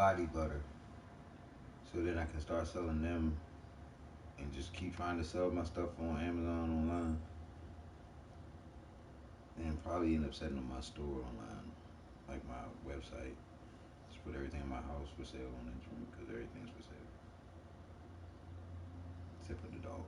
body butter. So then I can start selling them and just keep trying to sell my stuff on Amazon online. And probably end up setting up my store online, like my website. Just put everything in my house for sale on it because everything's for sale. Except for the dog.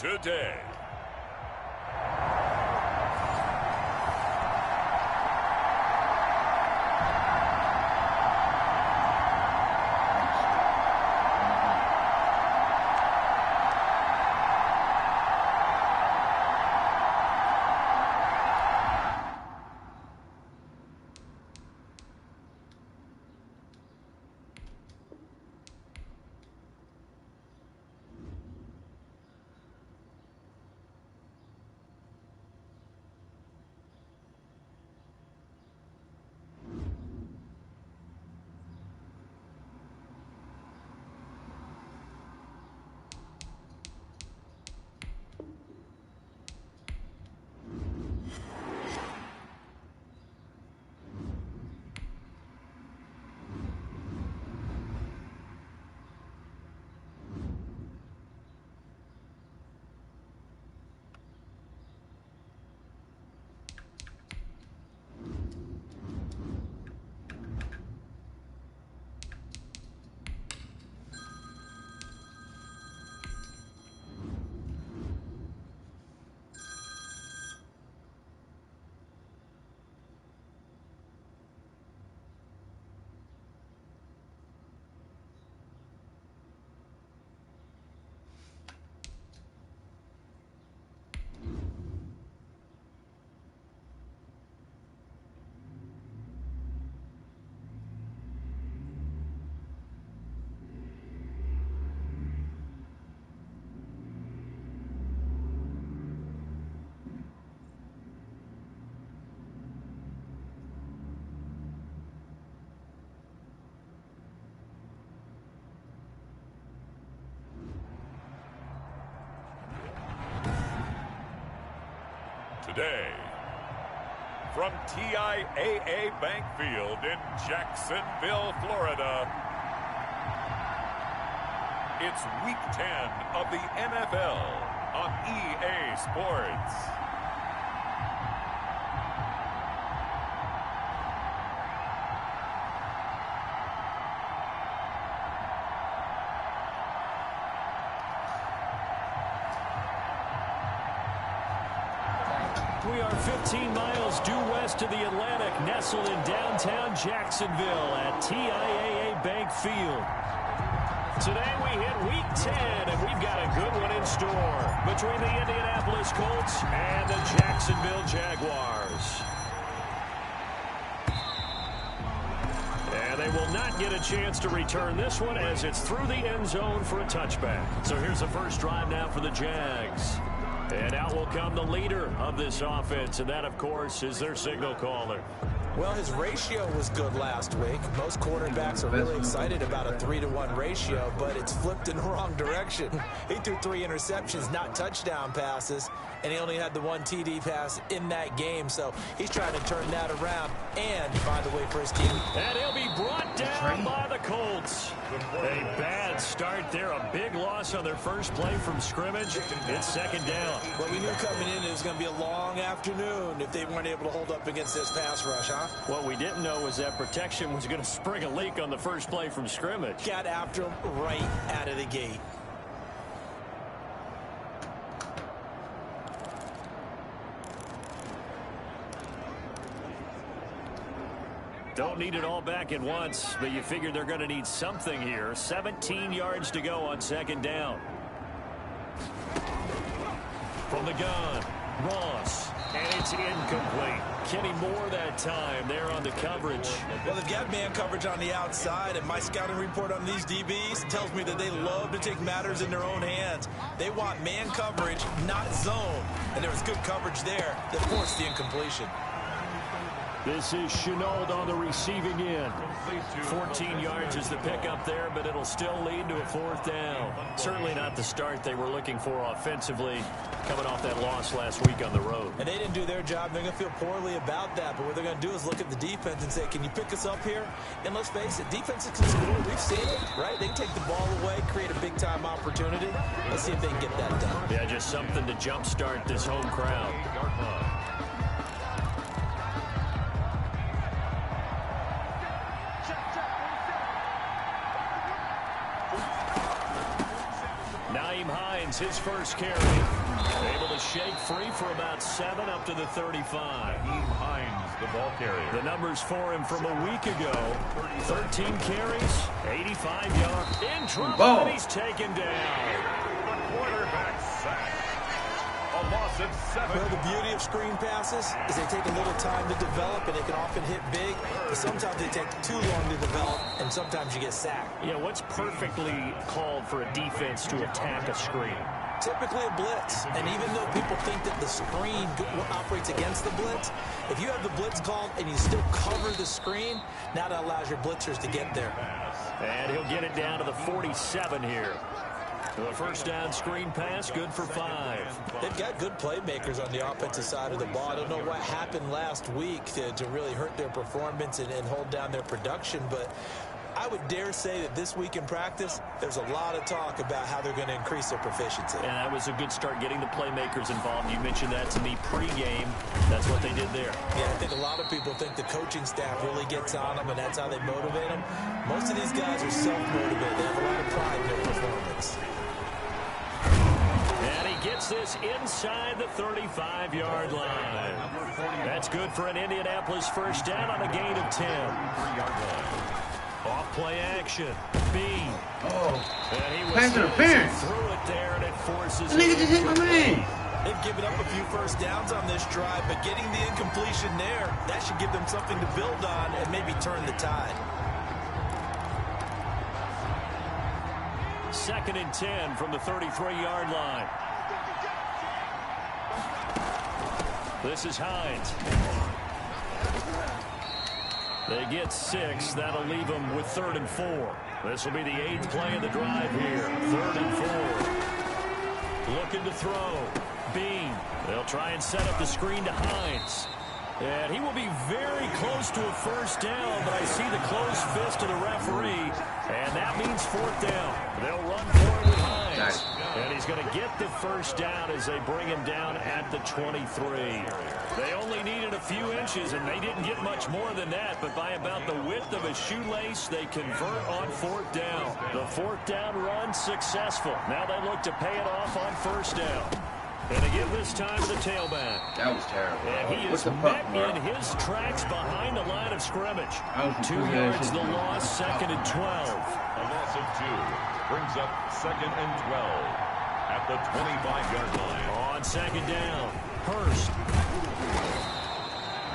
Today. Today, from TIAA Bank Field in Jacksonville, Florida, it's Week 10 of the NFL on EA Sports. We are 15 miles due west of the Atlantic, nestled in downtown Jacksonville at TIAA Bank Field. Today we hit Week 10, and we've got a good one in store between the Indianapolis Colts and the Jacksonville Jaguars. And they will not get a chance to return this one as it's through the end zone for a touchback. So here's the first drive now for the Jags. And out will come the leader of this offense, and that, of course, is their signal caller. Well, his ratio was good last week. Most quarterbacks are really excited about a 3-to-1 ratio, but it's flipped in the wrong direction. He threw 3 interceptions, not touchdown passes, and he only had the 1 TD pass in that game. So he's trying to turn that around and find a way for his team. And he'll be brought down by the Colts. A bad start there, a big loss on their first play from scrimmage. It's second down. Well, we knew coming in it was going to be a long afternoon if they weren't able to hold up against this pass rush, huh? What we didn't know was that protection was going to spring a leak on the first play from scrimmage. Got after him right out of the gate. Don't need it all back at once, but you figure they're going to need something here. 17 yards to go on second down. From the gun, Ross, and it's incomplete. Kenny Moore that time there on the coverage. Well, they've got man coverage on the outside, and my scouting report on these DBs tells me that they love to take matters in their own hands. They want man coverage, not zone, and there was good coverage there that forced the incompletion. This is Chenault on the receiving end. 14 yards is the pickup there, but it'll still lead to a fourth down. Certainly not the start they were looking for offensively, coming off that loss last week on the road. And they didn't do their job. They're going to feel poorly about that. But what they're going to do is look at the defense and say, can you pick us up here? And let's face it, defenses can score. We've seen it, right? They can take the ball away, create a big-time opportunity. Let's see if they can get that done. Yeah, just something to jumpstart this home crowd. His first carry. Able to shake free for about 7 up to the 35. Hines, the ball carrier. The numbers for him from a week ago. 13 carries, 85 yards. In trouble, and he's taken down. The quarterback sack. A loss of 7. Well, the beauty of screen passes is they take a little time to develop, and they can often hit big. But sometimes they take too long to develop, and sometimes you get sacked. Yeah, what's perfectly called for a defense to attack a screen? Typically a blitz, and even though people think that the screen operates against the blitz, if you have the blitz called and you still cover the screen, now that allows your blitzers to get there. And he'll get it down to the 47 here. The first down screen pass, good for 5. They've got good playmakers on the offensive side of the ball. I don't know what happened last week to really hurt their performance and hold down their production, but I would dare say that this week in practice, there's a lot of talk about how they're going to increase their proficiency. And that was a good start getting the playmakers involved. You mentioned that to me pregame. That's what they did there. Yeah, I think a lot of people think the coaching staff really gets on them, and that's how they motivate them. Most of these guys are self-motivated. They have a lot of pride in their performance. And he gets this inside the 35-yard line. That's good for an Indianapolis first down on a gain of 10. Off play action. Bean. And he was through it there, and it forces the nigga just hit my man. They've given up a few first downs on this drive, but getting the incompletion there, that should give them something to build on and maybe turn the tide. 2nd and 10 from the 33-yard line. This is Hines. They get 6. That'll leave them with 3rd and 4. This will be the 8th play of the drive here. 3rd and 4. Looking to throw. Bean. They'll try and set up the screen to Hines. And he will be very close to a first down, but I see the closed fist of the referee, and that means fourth down. They'll run for it with Hines. And he's going to get the first down as they bring him down at the 23. They only needed a few inches, and they didn't get much more than that, but by about the width of a shoelace, they convert on fourth down. The fourth down run successful. Now they look to pay it off on first down. And again this time to the tailback. That was terrible. And he is met in his tracks behind the line of scrimmage. 2 yards the loss, 2nd and 12. A loss of 2 brings up 2nd and 12 at the 25-yard line. On 2nd down, Hurst.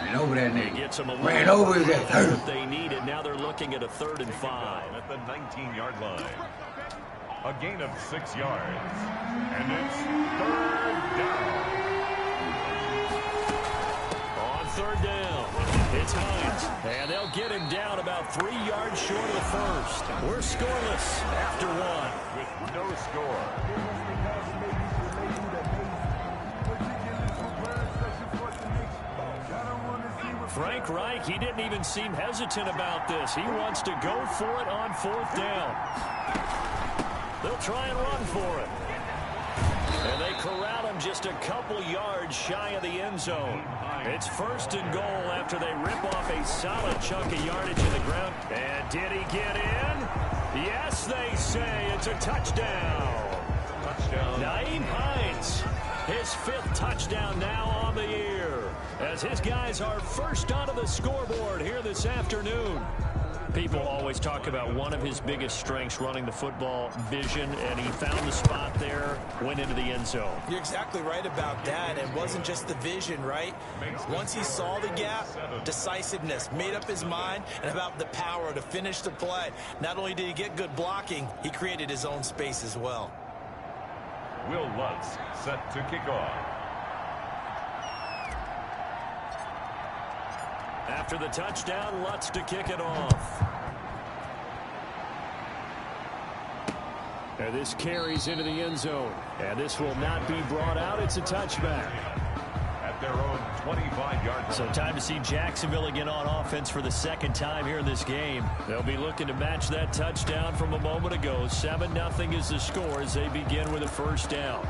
Ran over that nigga. He gets him a Ran over that third. They needed. Now they're looking at a 3rd and 5. At the 19-yard line. A gain of 6 yards. And it's 3rd down. On 3rd down, it's Hines. And they'll get him down about 3 yards short of the first. We're scoreless after 1. With no score. Frank Reich, he didn't even seem hesitant about this. He wants to go for it on 4th down. They'll try and run for it. And they corral him just a couple yards shy of the end zone. It's 1st and goal after they rip off a solid chunk of yardage in the ground. And did he get in? Yes, they say it's a touchdown. Touchdown. Nyheim Hines, his 5th touchdown now on the year, as his guys are first onto the scoreboard here this afternoon. People always talk about one of his biggest strengths, running the football, vision, and he found the spot there, went into the end zone. You're exactly right about that. It wasn't just the vision, right? Once he saw the gap, decisiveness, made up his mind, and about the power to finish the play. Not only did he get good blocking, he created his own space as well. Will Lutz set to kick off. After the touchdown, Lutz to kick it off. And this carries into the end zone. And this will not be brought out. It's a touchback. At their own 25-yard line. So time to see Jacksonville again on offense for the 2nd time here in this game. They'll be looking to match that touchdown from a moment ago. 7-0 is the score as they begin with a first down.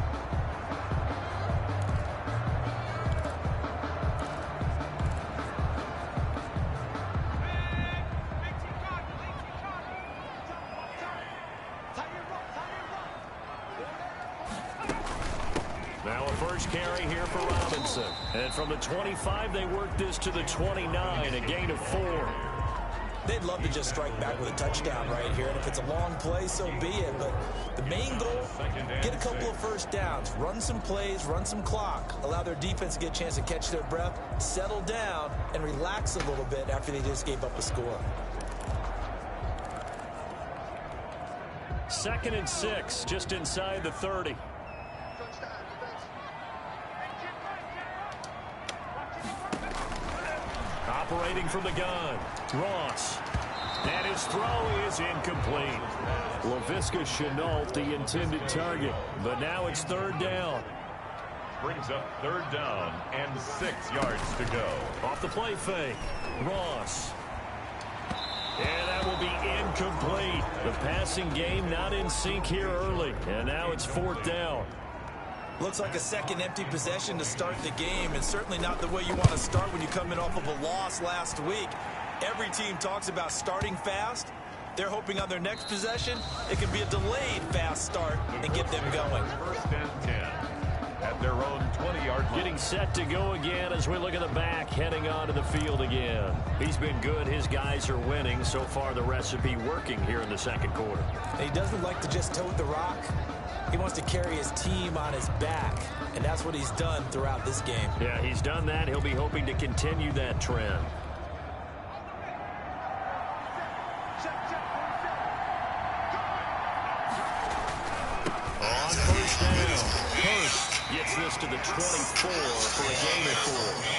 Carry here for Robinson. And from the 25, they work this to the 29, a gain of 4. They'd love to just strike back with a touchdown right here, and if it's a long play, so be it. But the main goal, get a couple of first downs, run some plays, run some clock, allow their defense to get a chance to catch their breath, settle down, and relax a little bit after they just gave up a score. 2nd and 6, just inside the 30. Operating from the gun, Ross. And his throw is incomplete. Laviska Shenault, the intended target. But now it's 3rd down. Brings up 3rd down and 6 yards to go. Off the play fake, Ross. And that will be incomplete. The passing game not in sync here early. And now it's 4th down. Looks like a second empty possession to start the game, and certainly not the way you want to start when you come in off of a loss last week. Every team talks about starting fast. They're hoping on their next possession, it can be a delayed fast start and get them going. 1st and 10 at their own 20-yard line. Getting set to go again as we look at the back, heading onto the field again. He's been good. His guys are winning. So far, the recipe working here in the 2nd quarter. And he doesn't like to just tote the rock. He wants to carry his team on his back, and that's what he's done throughout this game. Yeah, he's done that. He'll be hoping to continue that trend. On 1st down, Hurst gets this to the 24 for a gain of 4.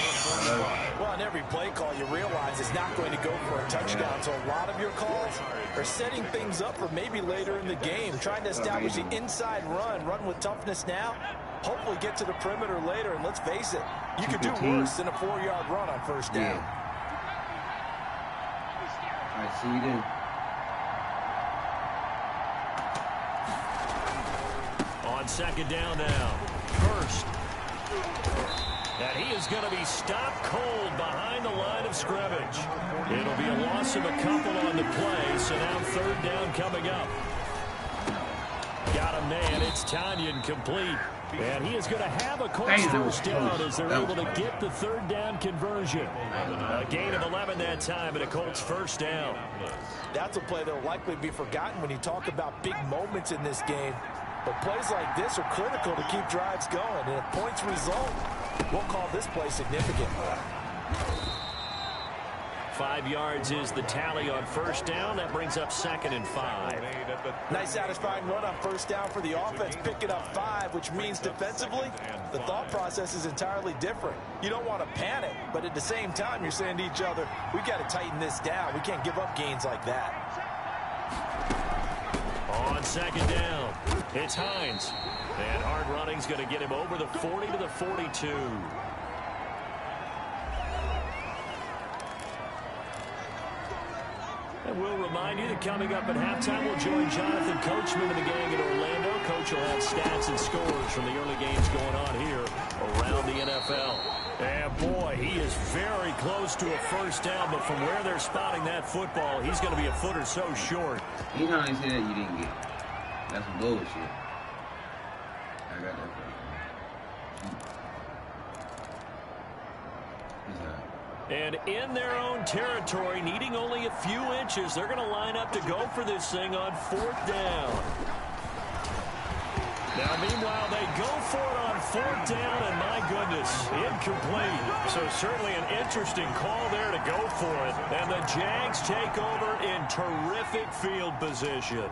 Well, on every play call, you realize it's not going to go for a touchdown, so a lot of your calls are setting things up for maybe later in the game, trying to establish the inside run with toughness now, Hopefully get to the perimeter later, and let's face it, you could do worse than a 4-yard run on first down. Yeah. All right, see you then. On second down now. First. And he is going to be stopped cold behind the line of scrimmage. It'll be a loss of a couple on the play, so now third down coming up. Got a man. It's Tanyan complete. And he is going to have a Colts first down as they're able to get the third down conversion. A gain of 11 that time and a Colts first down. That's a play that will likely be forgotten when you talk about big moments in this game. But plays like this are critical to keep drives going. And if points result, we'll call this play significant. 5 yards is the tally on first down. That brings up 2nd and 5. Nice satisfying run on first down for the offense. Picking up 5, which means defensively, the thought process is entirely different. You don't want to panic, but at the same time, you're saying to each other, we've got to tighten this down. We can't give up gains like that. On second down, it's Hines. And hard running's going to get him over the 40 to the 42. And we'll remind you that coming up at halftime, we'll join Jonathan Coachman and the gang in Orlando. Coach will have stats and scores from the early games going on here around the NFL. And boy, he is very close to a first down, but from where they're spotting that football, he's going to be a foot or so short. You know, they say that you didn't get it. That's some bullshit. I got that for you. And in their own territory, needing only a few inches, they're going to line up to go for this thing on fourth down. Now, meanwhile, they go for it on fourth down, and my goodness, incomplete. So certainly an interesting call there to go for it. And the Jags take over in terrific field position.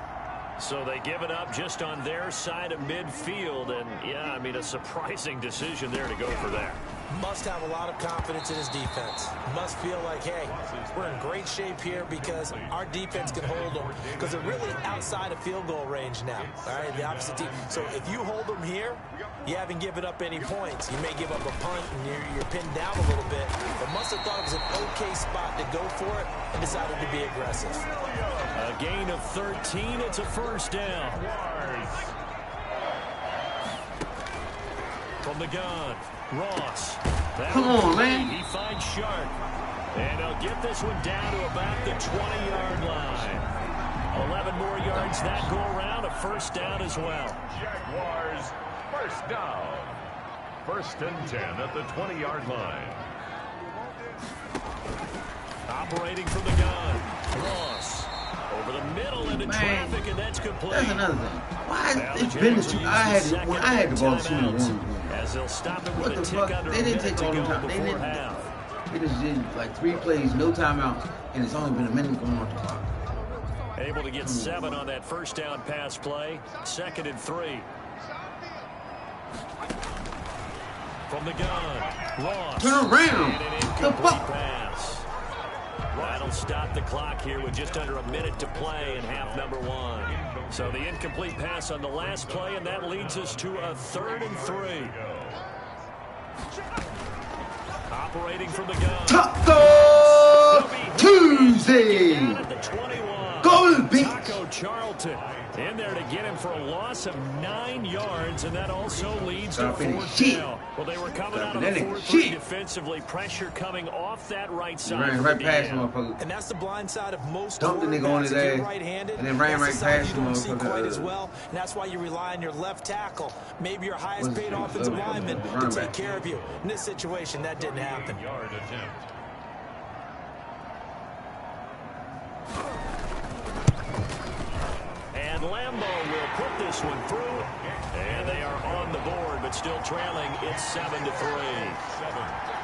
So they give it up just on their side of midfield. And, yeah, I mean, a surprising decision there to go for that. Must have a lot of confidence in his defense. Must feel like, hey, we're in great shape here because our defense can hold them. Because they're really outside of field goal range now. All right, the opposite team. So if you hold them here, you haven't given up any points. You may give up a punt and you're pinned down a little bit. But must have thought it was an okay spot to go for it and decided to be aggressive. A gain of 13. It's a first down. From the gun, Ross. Come on, man. He finds Sharp. And he'll get this one down to about the 20-yard line. 11 more yards that go around. A first down as well. Jaguars, first down. 1st and 10 at the 20-yard line. Operating from the gun, Ross. Over the middle into traffic, and that's complete. That's another thing. Why it's been I had the ball sooner than as they'll stop it with what a the tick fuck? under They didn't take all the time. They just did like 3 plays, no timeouts, and it's only been a minute going on the clock. Able to get 7 on that first down pass play. 2nd and 3. From the gun, Ross. Turn around. And an incomplete pass. That'll stop the clock here with just under a minute to play in half number 1. So the incomplete pass on the last play, and that leads us to a 3rd and 3. Operating from the gun. Taco Tuesday. At the 21. Go Beach. Taco Charlton in there to get him for a loss of 9 yards, and that also leads to 4th down. Well, they were coming out of the 4-3 defensively. Pressure coming off that right side. Ran right past him, motherfucker. And that's the blind side of most dumped the nigga on his ass, right-handed, and then ran right past him, motherfucker. As well, and that's why you rely on your left tackle, maybe your highest-paid offensive lineman, to take care of you. In this situation, that didn't happen. Yard attempt. And Lambeau will put this one through. And they are on the board, but still trailing. It's 7-3.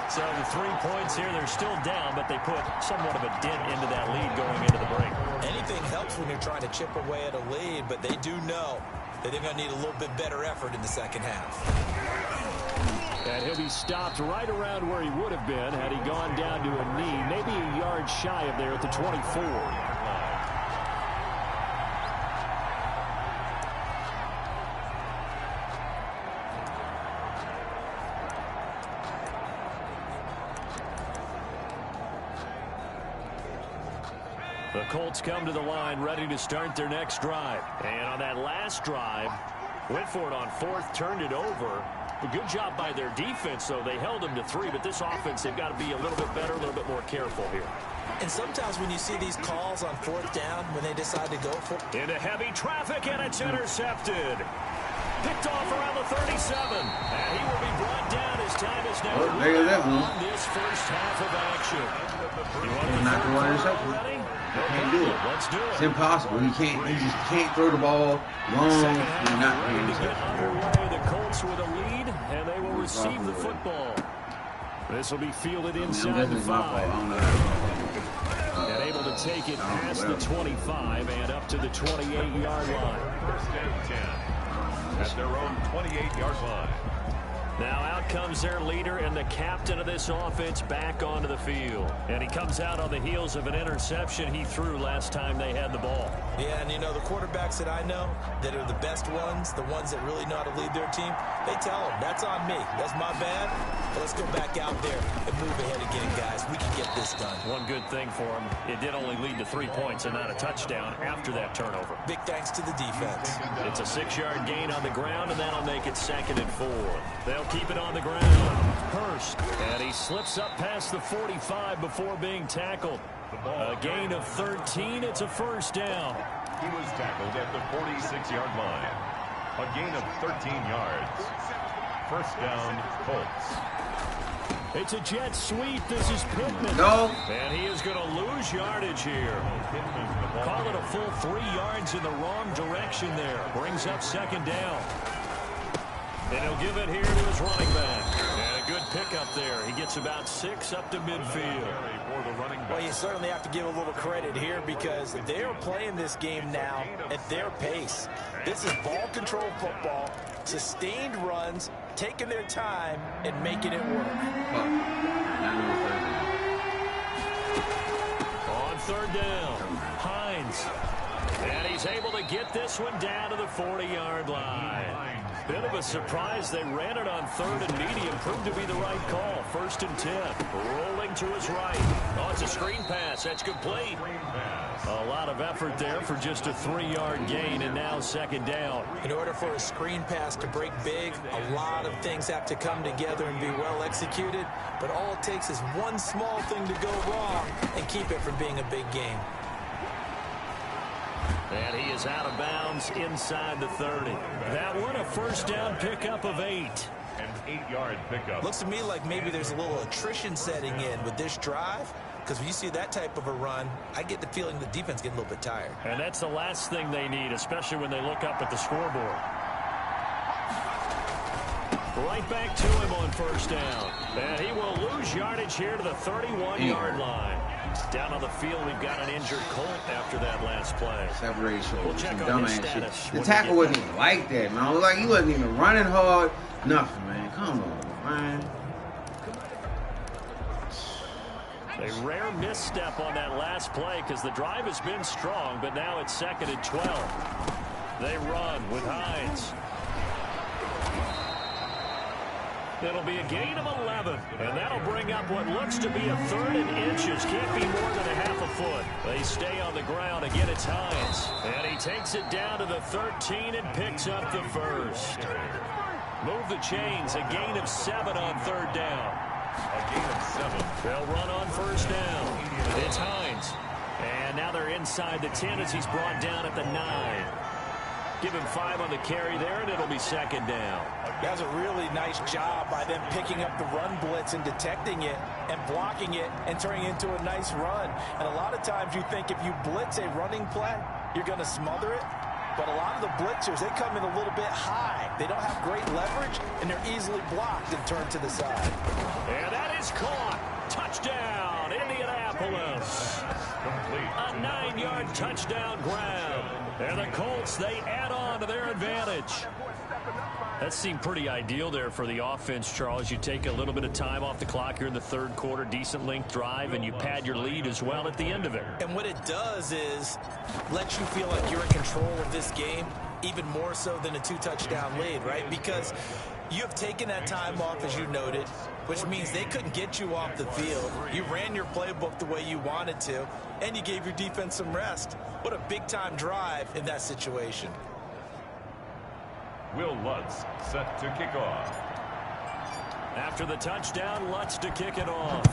So the 3 points here, they're still down, but they put somewhat of a dent into that lead going into the break. Anything helps when you're trying to chip away at a lead, but they do know that they're going to need a little bit better effort in the second half. And he'll be stopped right around where he would have been had he gone down to a knee, maybe a yard shy of there at the 24. The Colts come to the line ready to start their next drive. And on that last drive, went for it on fourth, turned it over. A good job by their defense, though. They held them to 3, but this offense, they've got to be a little bit better, a little bit more careful here. And sometimes when you see these calls on fourth down, when they decide to go for it. Into heavy traffic, and it's intercepted. Picked off around the 37. And he will be brought down as time is now on this first half of action. You want to not throw an interception. He can't do it. Let's do it. It's impossible. He just can't throw the ball long. He's not ready to get underway. The Colts with a lead, and they will receive the football. This will be fielded inside the 5. And able to take it past the 25 and up to the 28-yard line. First and 10 at their own 28-yard line. Now out comes their leader and the captain of this offense back onto the field. And he comes out on the heels of an interception he threw last time they had the ball. Yeah, and you know, the quarterbacks that I know that are the best ones, the ones that really know how to lead their team, they tell them, that's on me. That's my bad. But let's go back out there and move ahead again, guys. We can get this done. One good thing for him, it did only lead to 3 points and not a touchdown after that turnover. Big thanks to the defense. It's a 6-yard gain on the ground, and that'll make it 2nd and 4. They'll keep it on the ground. Hurst, and he slips up past the 45 before being tackled. A gain of 13. It's a first down. He was tackled at the 46-yard line. A gain of 13 yards. First down, Colts. It's a jet sweep. This is Pittman. No. And he is going to lose yardage here. Call it a full 3 yards in the wrong direction there. Brings up 2nd down. And he'll give it here to his running back. And a good pickup there. He gets about 6 up to midfield. Well, you certainly have to give a little credit here because they're playing this game now at their pace. This is ball control football, sustained runs, taking their time and making it work. On 3rd down, Hines. And he's able to get this one down to the 40-yard line. Bit of a surprise. They ran it on 3rd and medium. Proved to be the right call. 1st and 10. Rolling to his right. Oh, it's a screen pass. That's complete. A lot of effort there for just a 3-yard gain, and now 2nd down. In order for a screen pass to break big, a lot of things have to come together and be well executed. But all it takes is one small thing to go wrong and keep it from being a big game. And he is out of bounds inside the 30. That one a first down pickup of 8. An 8-yard pickup. Looks to me like maybe there's a little attrition setting in with this drive. Because when you see that type of a run, I get the feeling the defense getting a little bit tired. And that's the last thing they need, especially when they look up at the scoreboard. Right back to him on first down. And he will lose yardage here to the 31-yard line. Down on the field, we've got an injured Colt after that last play. Separation. We'll check on his status. The tackle wasn't even like that, man. It was like he wasn't even running hard. Nothing, man. Come on, man. A rare misstep on that last play because the drive has been strong, but now it's 2nd and 12. They run with Hines. It'll be a gain of 11, and that'll bring up what looks to be a 3rd and inches. Can't be more than a half a foot. They stay on the ground. Again, it's Hines. And he takes it down to the 13 and picks up the first. Move the chains. A gain of 7 on 3rd down. A gain of 7. They'll run on first down. It's Hines. And now they're inside the 10 as he's brought down at the 9. Give him 5 on the carry there, and it'll be 2nd down. That's a really nice job by them picking up the run blitz and detecting it and blocking it and turning it into a nice run. And a lot of times you think if you blitz a running play, you're going to smother it. But a lot of the blitzers, they come in a little bit high. They don't have great leverage, and they're easily blocked and turned to the side. And that is caught. Touchdown, Indianapolis. Complete. A 9-yard touchdown grab. And the Colts, they add on to their advantage. That seemed pretty ideal there for the offense, Charles. You take a little bit of time off the clock here in the 3rd quarter, decent length drive, and you pad your lead as well at the end of it. And what it does is let you feel like you're in control of this game, even more so than a 2-touchdown lead, right? Because You have taken that time off, as you noted, which means they couldn't get you off the field. You ran your playbook the way you wanted to, and you gave your defense some rest. What a big-time drive in that situation. Will Lutz set to kick off. After the touchdown, Lutz to kick it off.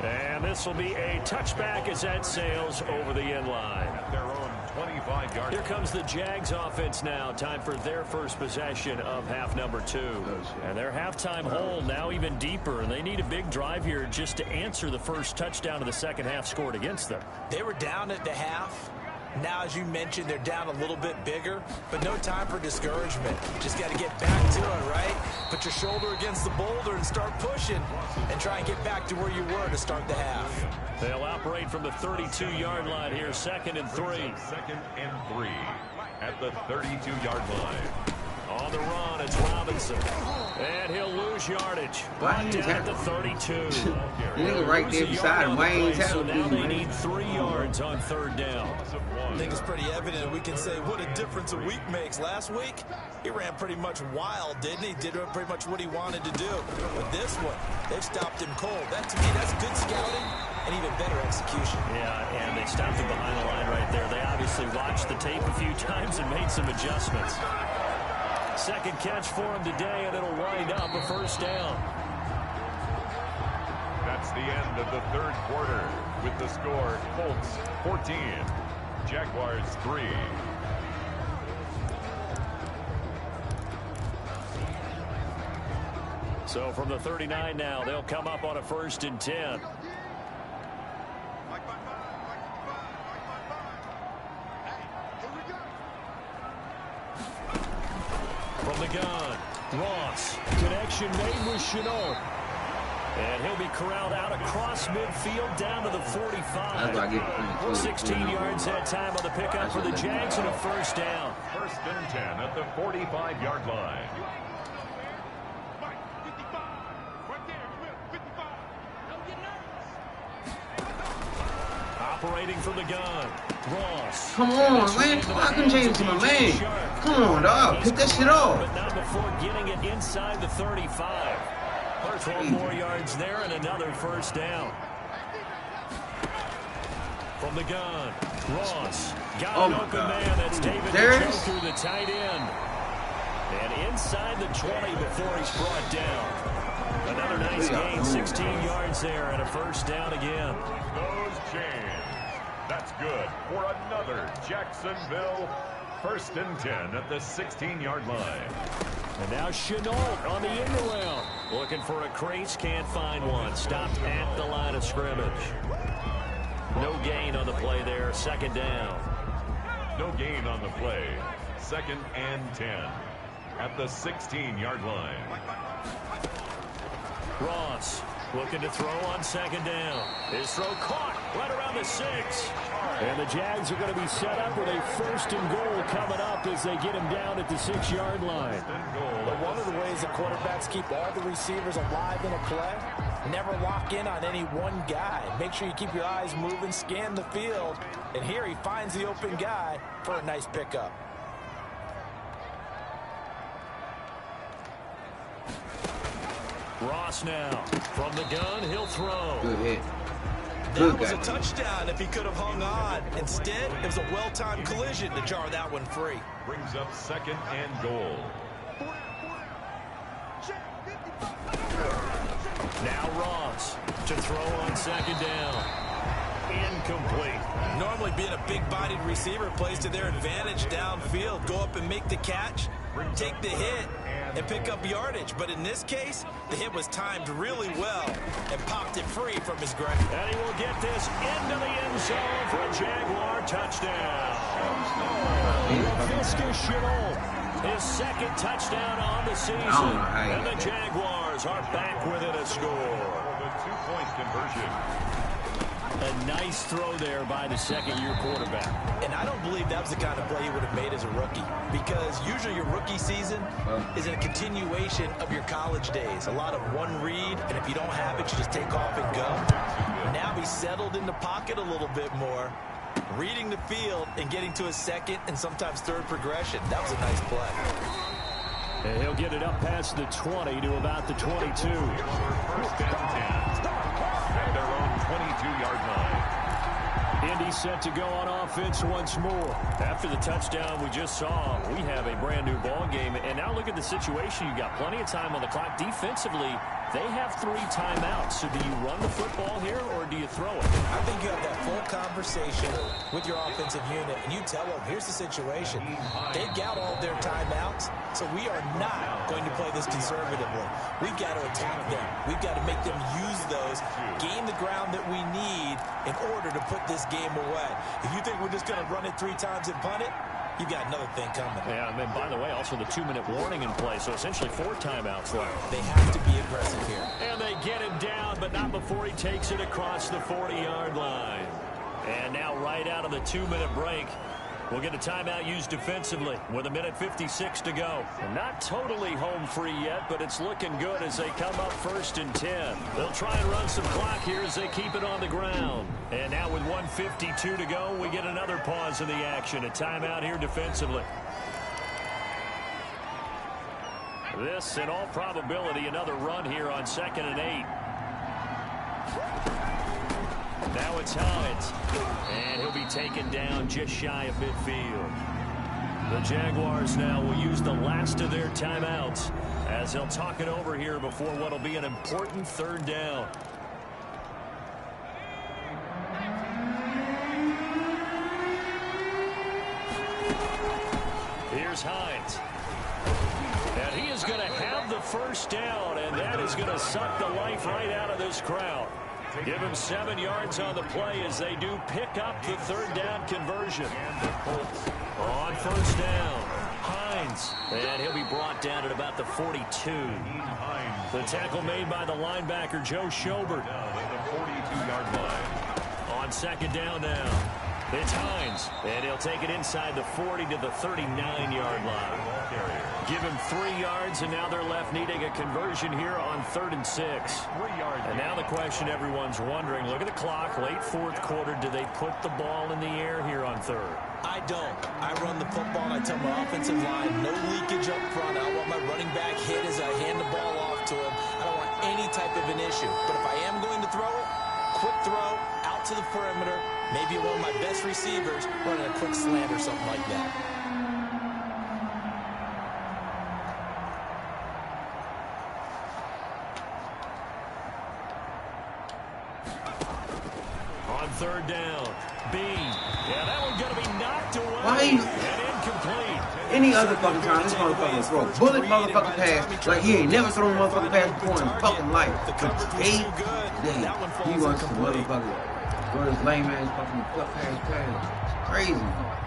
And this will be a touchback as that sails over the end line. At their own 25-yard. Here comes the Jags offense now. Time for their first possession of half number 2. And their halftime hole now even deeper. And they need a big drive here just to answer the first touchdown of the second half scored against them. They were down at the half. Now, as you mentioned, they're down a little bit bigger, but no time for discouragement. Just got to get back to it, right? Put your shoulder against the boulder and start pushing and try and get back to where you were to start the half. They'll operate from the 32-yard line here, 2nd and 3. 2nd and 3 at the 32-yard line. On the run, it's Robinson. And he'll lose yardage. Why Down at the 32. Nigga right there beside him. Why ain't So now they man? need 3 yards on 3rd down. I think it's pretty evident we can say what a difference a week makes. Last week, he ran pretty much wild, didn't he? Did pretty much what he wanted to do. But this one, they've stopped him cold. That, to me, that's good scouting and even better execution. Yeah, and they stopped him behind the line right there. They obviously watched the tape a few times and made some adjustments. Second catch for him today, and it'll wind up a first down. That's the end of the 3rd quarter with the score Colts 14, Jaguars 3. So from the 39 now, they'll come up on a 1st and 10. From the gun, Ross. Connection made with Chenault. And he'll be corralled out across midfield down to the 45. 16 yards that time on the pickup for the Jags and a first down. 1st and 10 at the 45-yard line. Operating from the gun, Ross. Come on, man. I can change to my man. Come on, dog. Pick that shit off. But not before getting it inside the 35. 12 more yards there and another first down. From the gun, Ross. Got an open man. That's David Njoku through the tight end. And inside the 20 before he's brought down. Another nice gain, 16 yards there and a first down again. Those chains. That's good for another Jacksonville 1st and 10 at the 16-yard line. And now Chenault on the end around. Looking for a crease, can't find one. Stopped at the line of scrimmage. No gain on the play there, 2nd down. No gain on the play. 2nd and 10 at the 16-yard line. Ross looking to throw on 2nd down. His throw caught right around the 6. And the Jags are going to be set up with a 1st and goal coming up as they get him down at the 6-yard line. But one of the ways the quarterbacks keep all the receivers alive in a play, never lock in on any one guy. Make sure you keep your eyes moving, scan the field. And here he finds the open guy for a nice pickup. Ross now from the gun, he'll throw. Good hit. That was a touchdown if he could have hung on. Instead, it was a well-timed collision to jar that one free. Brings up 2nd and goal. Now Ross to throw on 2nd down. Incomplete. Normally being a big-bodied receiver plays to their advantage downfield. Go up and make the catch, take the hit, and pick up yardage. But in this case, the hit was timed really well and popped it free from his grasp. And he will get this into the end zone for a Jaguar touchdown. Laviska Chenault, his 2nd touchdown on the season. And the Jaguars are back within a score. The 2-point conversion. A nice throw there by the 2nd-year quarterback. And I don't believe that was the kind of play he would have made as a rookie, because usually your rookie season is a continuation of your college days. A lot of one read, and if you don't have it, you just take off and go. Now he's settled in the pocket a little bit more, reading the field and getting to a second and sometimes third progression. That was a nice play. And he'll get it up past the 20 to about the 22. First down 10. At their own 22-yard line. Indy set to go on offense once more. After the touchdown we just saw, we have a brand new ball game. And now look at the situation. You got plenty of time on the clock. Defensively, they have 3 timeouts. So do you run the football here or do you throw it? I think you have that full conversation with your offensive unit, and you tell them, here's the situation. They got all their timeouts, so we are not going to play this conservatively. We've got to attack them. We've got to make them use those, gain the ground that we need in order to put this game away. If you think we're just going to run it 3 times and punt it, you got another thing coming. Yeah, and then, by the way, also the 2-minute warning in play, so essentially 4 timeouts left. They have to be aggressive here. And they get him down, but not before he takes it across the 40-yard line. And now right out of the 2-minute break, we'll get a timeout used defensively with 1:56 to go. And not totally home free yet, but it's looking good as they come up 1st and 10. They'll try and run some clock here as they keep it on the ground. And now with 1:52 to go, we get another pause in the action. A timeout here defensively. This, in all probability, another run here on 2nd and 8. Now it's Hines, and he'll be taken down just shy of midfield. The Jaguars now will use the last of their timeouts as they'll talk it over here before what will be an important 3rd down. Here's Hines. And he is going to have the 1st down, and that is going to suck the life right out of this crowd. Give him 7 yards on the play as they do pick up the 3rd down conversion. On 1st down, Hines. And he'll be brought down at about the 42. The tackle made by the linebacker, Joe Schobert. The 42-yard line. On 2nd down now, it's Hines. And he'll take it inside the 40 to the 39-yard line. Give him 3 yards, and now they're left needing a conversion here on 3rd and 6. And now the question everyone's wondering, look at the clock, late 4th quarter, do they put the ball in the air here on 3rd? I don't. I run the football, and I tell my offensive line, no leakage up front. I want my running back hit as I hand the ball off to him. I don't want any type of an issue. But if I am going to throw it, quick throw, out to the perimeter, maybe one of my best receivers running a quick slant or something like that. On 3rd down, Bean. Yeah, that one's going to be knocked away. Why? And incomplete. Any other fucking time, this motherfucker throw a bullet motherfucking pass like he ain't never thrown a motherfucking pass before in his fucking life. But today, he wants to motherfucker throw this lame ass fucking pass. Crazy.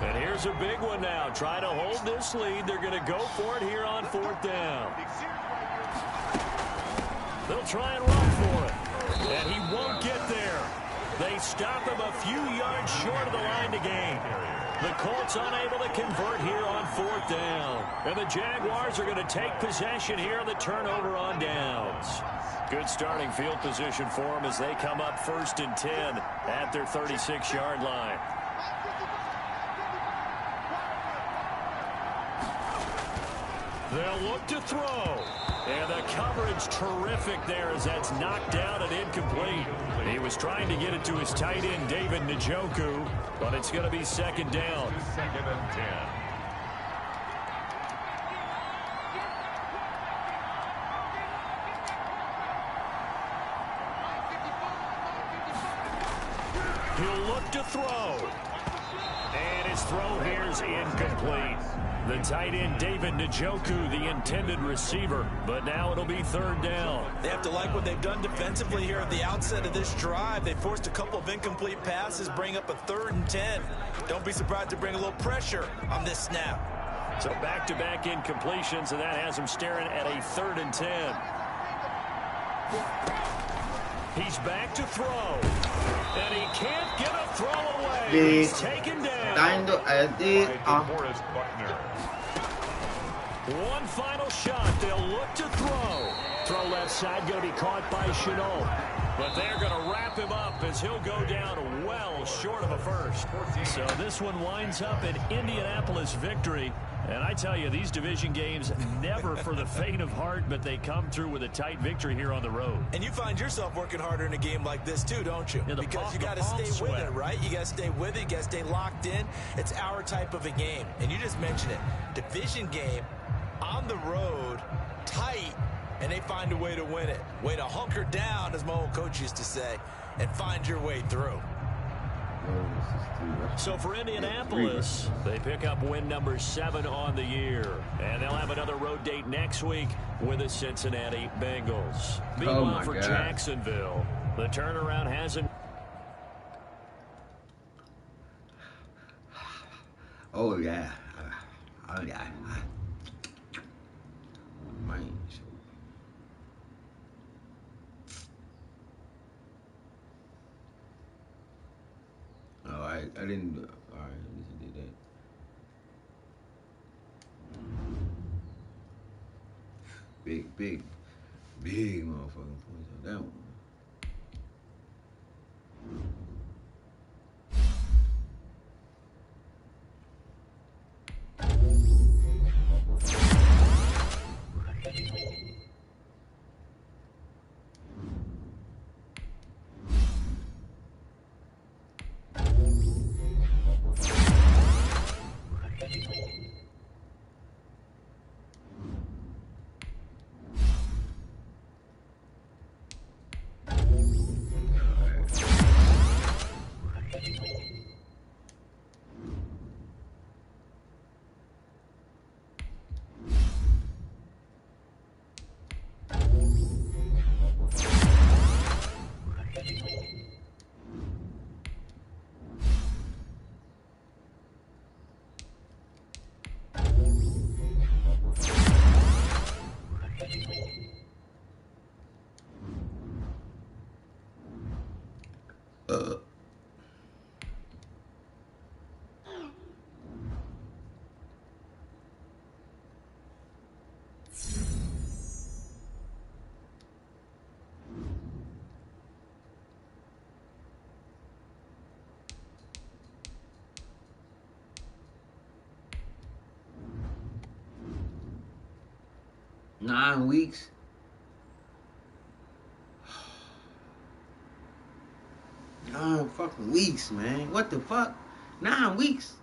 And here's a big one now. Trying to hold this lead. They're going to go for it here on 4th down. They'll try and run for it. And he won't get there. They stop him a few yards short of the line to gain. The Colts unable to convert here on 4th down. And the Jaguars are going to take possession here on the turnover on downs. Good starting field position for them as they come up 1st and 10 at their 36-yard line. They'll look to throw. And the coverage terrific there as that's knocked down and incomplete. He was trying to get it to his tight end, David Njoku, but it's going to be 2nd down. 2nd and 10. He'll look to throw. And his throw here is incomplete. The tight end, David Njoku, the intended receiver. But now it'll be 3rd down. They have to like what they've done defensively here at the outset of this drive. They forced a couple of incomplete passes, bring up a 3rd and 10. Don't be surprised to bring a little pressure on this snap. So back-to-back incompletions, and that has him staring at a 3rd and 10. He's back to throw. And he can't get a throw away. He's taken down. One final shot. They'll look to throw. Throw left side, going to be caught by Chenault. But they're going to wrap him up as he'll go down well short of a first. So this one winds up an Indianapolis victory. And I tell you, these division games, never for the faint of heart, but they come through with a tight victory here on the road. And you find yourself working harder in a game like this too, don't you? Yeah, because you got to stay with it, right? You got to stay with it. You got to stay locked in. It's our type of a game. And you just mentioned it. Division game, on the road, tight, and they find a way to win it. Way to hunker down, as my old coach used to say, and find your way through. So for Indianapolis, they pick up win number 7 on the year. And they'll have another road date next week with the Cincinnati Bengals. Meanwhile, for Jacksonville, the turnaround hasn't. Oh, yeah. Oh, yeah. Man. Oh, I didn't. All right, at least I did that. Big motherfucking points on that one. Nine weeks. 9 fucking weeks, man. What the fuck? 9 weeks.